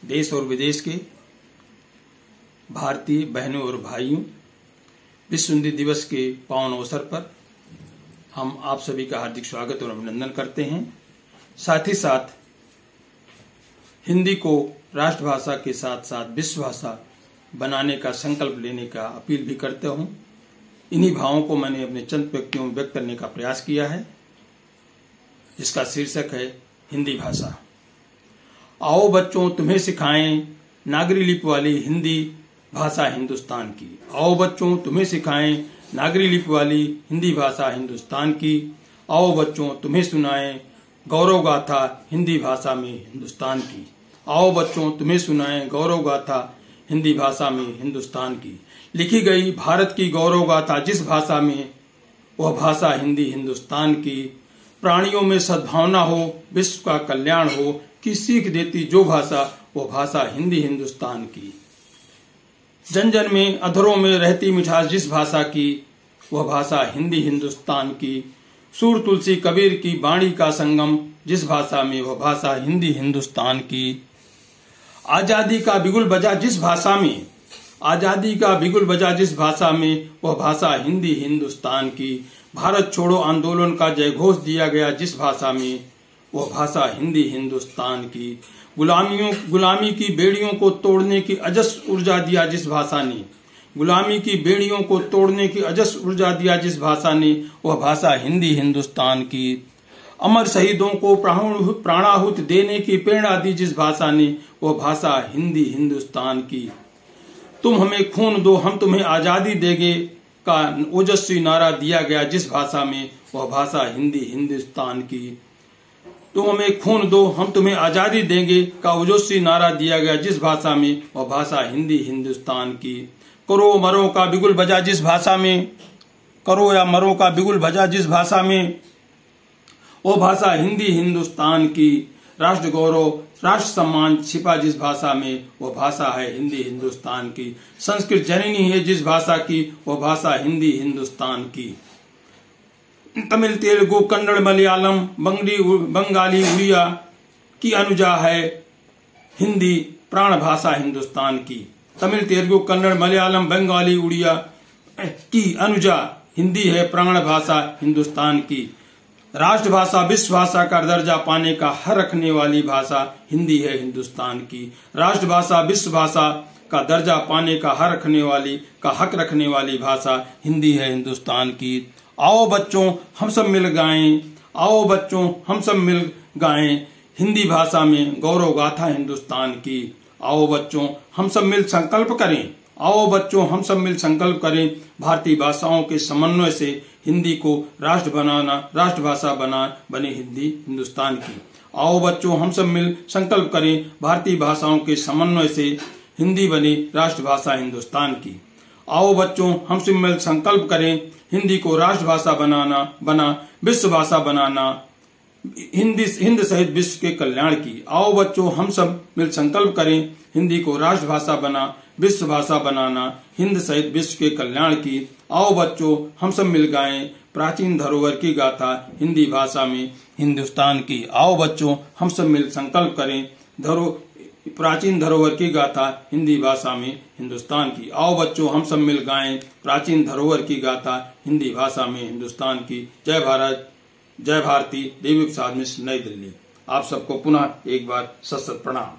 देश और विदेश के भारतीय बहनों और भाइयों, विश्व हिंदी दिवस के पावन अवसर पर हम आप सभी का हार्दिक स्वागत और अभिनंदन करते हैं। साथ ही साथ हिंदी को राष्ट्रभाषा के साथ साथ विश्व भाषा बनाने का संकल्प लेने का अपील भी करते हूं। इन्हीं भावों को मैंने अपने चंद व्यक्तियों में व्यक्त करने का प्रयास किया है, जिसका शीर्षक है हिंदी भाषा। आओ बच्चों तुम्हें सिखाएं नागरी लिपि वाली हिंदी भाषा हिंदुस्तान की। आओ बच्चों तुम्हें सिखाएं नागरी लिपि वाली हिंदी भाषा हिंदुस्तान की। आओ बच्चों तुम्हें सुनाएं गौरव गाथा हिंदी भाषा में हिंदुस्तान की। आओ बच्चों तुम्हें सुनाएं गौरव गाथा हिंदी भाषा में हिंदुस्तान की। लिखी गई भारत की गौरव गाथा जिस भाषा में, वह भाषा हिंदी हिंदुस्तान की। प्राणियों में सद्भावना हो, विश्व का कल्याण हो, की सीख देती जो भाषा, वह भाषा हिंदी हिंदुस्तान की। जन जन में अधरों में रहती मिठास जिस भाषा की, वह भाषा हिंदी हिंदुस्तान की। सूर तुलसी कबीर की वाणी का संगम जिस भाषा में, वह भाषा हिंदी हिंदुस्तान की। आजादी का बिगुल बजा जिस भाषा में, आजादी का बिगुल बजा जिस भाषा में, वह भाषा हिंदी हिंदुस्तान की। भारत छोड़ो आंदोलन का जय घोष दिया गया जिस भाषा में, वह भाषा हिंदी हिंदुस्तान की। गुलामी की बेड़ियों को तोड़ने की अजस्र ऊर्जा दिया जिस भाषा ने, गुलामी की बेड़ियों को तोड़ने की अजस्र ऊर्जा दिया जिस भाषा ने, वह भाषा हिंदी हिंदुस्तान की। अमर शहीदों को प्राणाहुति देने की प्रेरणा दी जिस भाषा ने, वह भाषा हिंदी हिंदुस्तान की। तुम हमें खून दो हम तुम्हें आजादी देंगे का ओजस्वी नारा दिया गया जिस भाषा में, वह भाषा हिंदी हिंदुस्तान की। तुम हमें खून दो हम तुम्हें आजादी देंगे का ओजस्वी नारा दिया गया जिस भाषा में, वह भाषा हिंदी हिंदुस्तान की। करो मरो का बिगुल बजा जिस भाषा में, करो या मरो का बिगुल बजा जिस भाषा में, वो भाषा हिंदी हिंदुस्तान की। राष्ट्र गौरव राष्ट्र सम्मान छिपा जिस भाषा में, वह भाषा है हिंदी हिंदुस्तान की। संस्कृत जननी है जिस भाषा की, वह भाषा हिंदी हिंदुस्तान की। तमिल तेलुगु कन्नड़ मलयालम बंगाली उड़िया की अनुजा है हिंदी प्राण भाषा हिंदुस्तान की। तमिल तेलुगु कन्नड़ मलयालम बंगाली उड़िया की अनुजा हिंदी है प्राण भाषा हिंदुस्तान की। राष्ट्रभाषा विश्व भाषा का दर्जा पाने का हक रखने वाली भाषा हिंदी है हिंदुस्तान की। राष्ट्रभाषा विश्व भाषा का दर्जा पाने का हक रखने वाली भाषा हिंदी है हिंदुस्तान की। आओ बच्चों हम सब मिल गाएं, आओ बच्चों हम सब मिल गाएं हिंदी भाषा में गौरव गाथा हिंदुस्तान की। आओ बच्चों हम सब मिल संकल्प करें, आओ बच्चों हम सब मिल संकल्प करें भारतीय भाषाओं के समन्वय से हिंदी को राष्ट्रभाषा बने हिंदी हिंदुस्तान की। आओ बच्चों हम सब मिल संकल्प करें भारतीय भाषाओं के समन्वय से हिंदी बने राष्ट्रभाषा हिंदुस्तान की। आओ बच्चों हम सब मिल संकल्प करें हिंदी को राष्ट्रभाषा बना विश्व भाषा बनाना हिंद सहित विश्व के कल्याण की। आओ बच्चों हम सब मिल संकल्प करें हिंदी को राष्ट्रभाषा बना विश्व भाषा बनाना हिंद सहित विश्व के कल्याण की। आओ बच्चों हम सब मिल गाएं प्राचीन धरोहर की गाथा हिंदी भाषा में हिंदुस्तान की। आओ बच्चों हम सब मिल संकल्प करें प्राचीन धरोहर की गाथा हिंदी भाषा में हिंदुस्तान की। आओ बच्चों हम सब मिल गाएं प्राचीन धरोहर की गाथा हिंदी भाषा में हिंदुस्तान की। जय भारत, जय भारती। देवी प्रसाद मिश्र, नई दिल्ली। आप सबको पुनः एक बार सत सत प्रणाम।